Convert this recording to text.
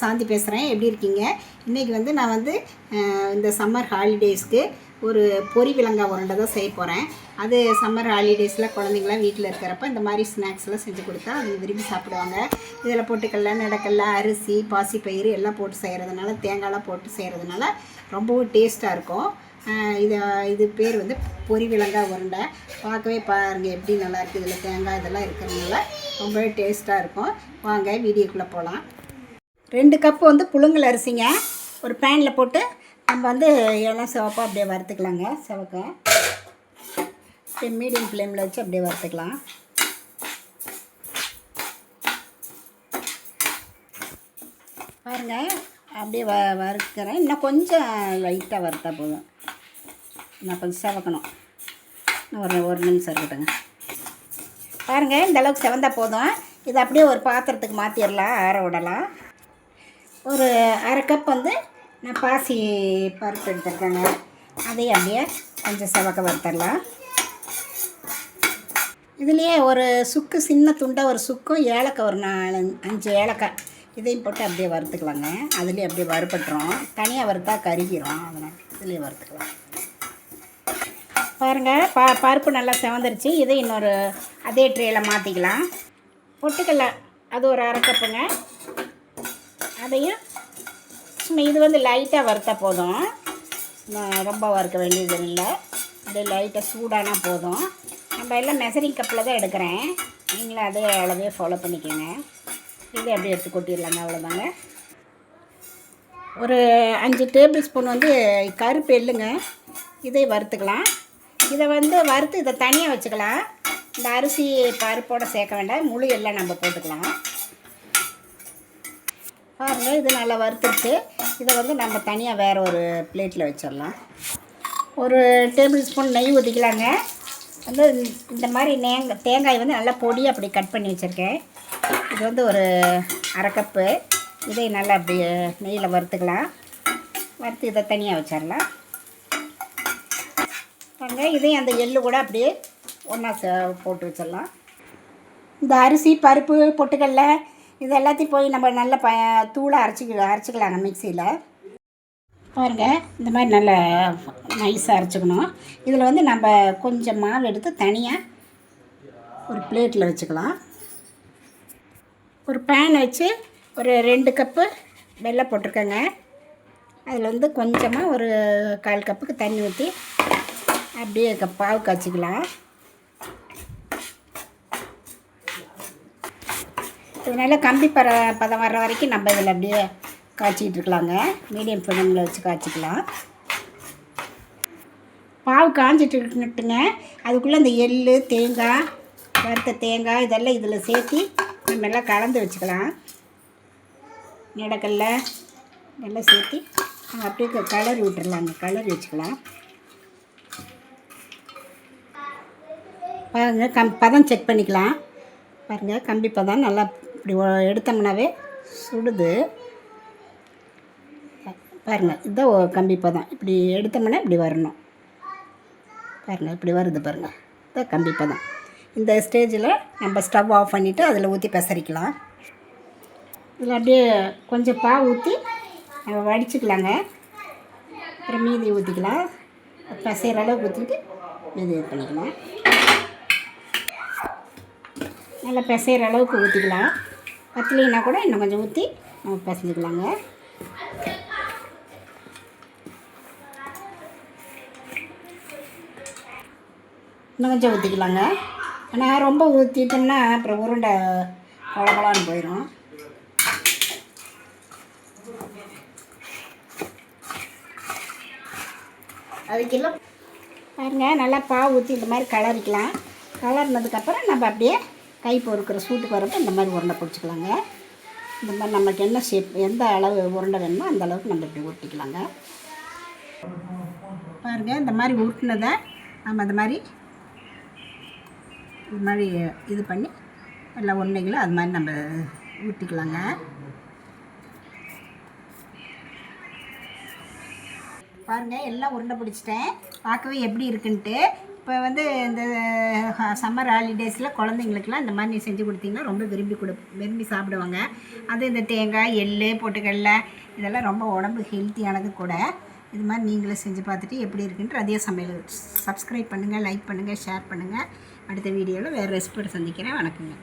சாந்தி பேசுகிறேன். எப்படி இருக்கீங்க? இன்றைக்கி நான் இந்த சம்மர் ஹாலிடேஸ்க்கு ஒரு பொரி விலங்காய் உருண்டை தான் செய்ய போகிறேன். அது சம்மர் ஹாலிடேஸில் குழந்தைங்களாம் வீட்டில் இருக்கிறப்ப இந்த மாதிரி ஸ்நாக்ஸ்லாம் செஞ்சு கொடுத்தா அவங்க விரும்பி சாப்பிடுவாங்க. இதில் பொட்டுக்கடலை, நடக்கடலை, அரிசி, பாசிப்பயிறு எல்லாம் போட்டு செய்கிறதுனால, தேங்காயெலாம் போட்டு செய்கிறதுனால ரொம்பவும் டேஸ்ட்டாக இருக்கும். இது பேர் பொரி விலங்காய் உருண்டை. பார்க்கவே பாருங்கள் எப்படி நல்லாயிருக்கு. இதில் தேங்காய் இதெல்லாம் இருக்கிறதுனால ரொம்பவே டேஸ்ட்டாக இருக்கும். வாங்க வீடியோக்குள்ளே போகலாம். 2 கப்பு புழுங்கல் அரிசிங்க ஒரு பேனில் போட்டு நம்ம எல்லாம் சிவப்பாக அப்படியே வறுத்துக்கலாங்க. சிவக்க அப்படியே மீடியம் ஃப்ளேமில் வச்சு அப்படியே வறுத்துக்கலாம். பாருங்கள் அப்படியே வறுக்கிறேன். இன்னும் கொஞ்சம் லைட்டாக வறுத்தா போதும். நான் கொஞ்சம் சிவக்கணும். ஒரு நிமிஷம் இருக்கட்டுங்க. பாருங்கள் இந்த அளவுக்கு செவந்தா போதும். இதை அப்படியே ஒரு பாத்திரத்துக்கு மாற்றிடலாம், ஆற விடலாம். ஒரு அரை கப் நான் பாசி பருப்பு எடுத்துருக்கேங்க. அதையும் அப்படியே கொஞ்சம் சிவக்க வறுத்தரலாம். இதுலேயே ஒரு சுக்கு, சின்ன துண்டாக ஒரு சுக்கும், ஏலக்காய் ஒரு 4-5 ஏலக்காய் இதையும் போட்டு அப்படியே வறுத்துக்கலாங்க. அதுலேயே அப்படியே வறுப்பட்டுரும். தனியாக வறுத்தா கருகிரும். அதனால் இதுலேயே வறுத்துக்கலாம். பாருங்கள் பருப்பு நல்லா செவந்துருச்சு. இதை இன்னொரு அதே ட்ரேயில் மாற்றிக்கலாம். பொட்டுக்கடலை அது ஒரு அரை கப்புங்க. அதையும் சும்மா இது லைட்டாக வறுத்தா போதும். ரொம்ப வறுக்க வேண்டியது இல்லை. அப்படியே லைட்டாக சூடானா போதும். நம்ம எல்லாம் மெசரிங் கப்பில் தான் எடுக்கிறேன். நீங்களும் அதே அளவே ஃபாலோ பண்ணிக்கோங்க. இதை அப்படியே எடுத்து கொட்டிடலாங்க. அவ்வளோதாங்க. ஒரு 5 டேபிள் ஸ்பூன் கருப்பு எள்ளுங்க. இதை வறுத்துக்கலாம். இதை வறுத்து இதை தனியாக வச்சுக்கலாம். இந்த அரிசி பருப்போடு சேர்க்க வேண்டாம். முழு எல்லாம் நம்ம போட்டுக்கலாம். பாருங்கள் இது நல்லா வறுத்துருச்சு. இதை நம்ம தனியாக வேறு ஒரு பிளேட்டில் வச்சிடலாம். ஒரு டேபிள் ஸ்பூன் நெய் ஊற்றிக்கலாங்க. இந்த மாதிரி தேங்காய் நல்லா பொடியாக அப்படி கட் பண்ணி வச்சுருக்கேன். இது ஒரு அரை கப்பு. இதை நல்லா அப்படி நெய்யில் வறுத்துக்கலாம். வறுத்து இதை தனியாக வச்சிடலாம். பாருங்க இதையும் அந்த எள்ளு கூட அப்படியே ஒன்றா போட்டு வச்சிடலாம். இந்த அரிசி, பருப்பு, பொட்டுக்கடலை இது எல்லாத்தையும் போய் நம்ம நல்லா தூளாக அரைச்சிக்கலாங்க மிக்சியில். பாருங்கள் இந்த மாதிரி நல்லா நைஸாக அரைச்சிக்கணும். இதில் நம்ம கொஞ்சம் மாவு எடுத்து தனியாக ஒரு பிளேட்டில் வச்சுக்கலாம். ஒரு பேன் வச்சு ஒரு 2 கப்பு வெல்லம் போட்டிருக்கேங்க. அதில் கொஞ்சமாக ஒரு 1/4 கப்புக்கு தண்ணி ஊற்றி அப்படியே பாவு காய்ச்சிக்கலாம். இதனால் கம்பி பதம் வர்ற வரைக்கும் நம்ம இதில் அப்படியே காய்ச்சிக்கிட்டு இருக்கலாங்க. மீடியம் ஃப்ளேமில் வச்சு காய்ச்சிக்கலாம். பாவு காய்ஞ்சிட்டுங்க. அதுக்குள்ளே இந்த எள், தேங்காய், வறுத்த தேங்காய் இதெல்லாம் இதில் சேர்த்து நம்ம எல்லாம் கலந்து வச்சுக்கலாம். நடக்கல்ல இதெல்லாம் சேர்த்து அப்படியே கலரி விட்டுறலாங்க. கலரி வச்சுக்கலாம். பாருங்கள் பதம் செக் பண்ணிக்கலாம். பாருங்கள் கம்பி பதம் நல்லா இப்படி எடுத்தோம்னாவே சுடுது. பாருங்கள் இதுதான் கம்பி பதம். இப்படி எடுத்தோம்னா இப்படி வரணும். பாருங்கள் இப்படி வருது பாருங்கள். இதுதான் கம்பி பதம். இந்த ஸ்டேஜில் நம்ம ஸ்டவ் ஆஃப் பண்ணிவிட்டு அதில் ஊற்றி பெசரிக்கலாம். இதில் அப்படியே கொஞ்சம் பாவு ஊற்றி நம்ம வடிச்சுக்கலாங்க. அப்புறம் மீதி ஊற்றிக்கலாம். பெசைகிற அளவுக்கு ஊற்றிட்டு மீதி இது பண்ணிக்கலாம். நல்லா பிசைகிற அளவுக்கு ஊற்றிக்கலாம். பத்தலைன்னா கூட இன்னும் கொஞ்சம் ஊற்றி நம்ம பிசைஞ்சிக்கலாங்க. இன்னும் கொஞ்சம் ஊற்றிக்கலாங்க. ஆனால் ரொம்ப ஊற்றிட்டோம்னா அப்புறம் உருண்டை கொழகொழான்னு போயிடும். அதுக்கெல்லாம் பாருங்கள் நல்லா பாவு ஊற்றி இந்த மாதிரி கலரிக்கலாம். கலர்னதுக்கப்புறம் நம்ம அப்படியே கை பொறுக்கிற சூட்டுக்கு வரப்போ இந்த மாதிரி உருண்டை பிடிச்சிக்கலாங்க. இந்த மாதிரி நமக்கு என்ன ஷேப், எந்த அளவு உருண்டை வேணுமோ அந்த அளவுக்கு நம்ம இப்படி உருட்டிக்கலாங்க. பாருங்கள் இந்த மாதிரி உருட்டினதை நம்ம இந்த மாதிரி இது பண்ணி எல்லாம் ஒன்றைங்களும் அது மாதிரி நம்ம ஊற்றிக்கலாங்க. பாருங்கள் எல்லாம் உருண்டை பிடிச்சிட்டேன். பார்க்கவே எப்படி இருக்குன்ட்டு. இப்போ வந்து இந்த சம்மர் ஹாலிடேஸில் குழந்தைங்களுக்குலாம் இந்த மாதிரி நீ செஞ்சு கொடுத்தீங்கன்னா ரொம்ப விரும்பி சாப்பிடுவாங்க. அது இந்த தேங்காய், எள்ளு, பொட்டுக்கடலை இதெல்லாம் ரொம்ப உடம்பு ஹெல்த்தியானது கூட. இது மாதிரி நீங்களும் செஞ்சு பார்த்துட்டு எப்படி இருக்குன்ட்டு ரதியா சமையல் சப்ஸ்கிரைப் பண்ணுங்கள், லைக் பண்ணுங்கள், ஷேர் பண்ணுங்கள். அடுத்த வீடியோவில் வேறு ரெசிபியோடு சந்திக்கிறேன். வணக்கங்க.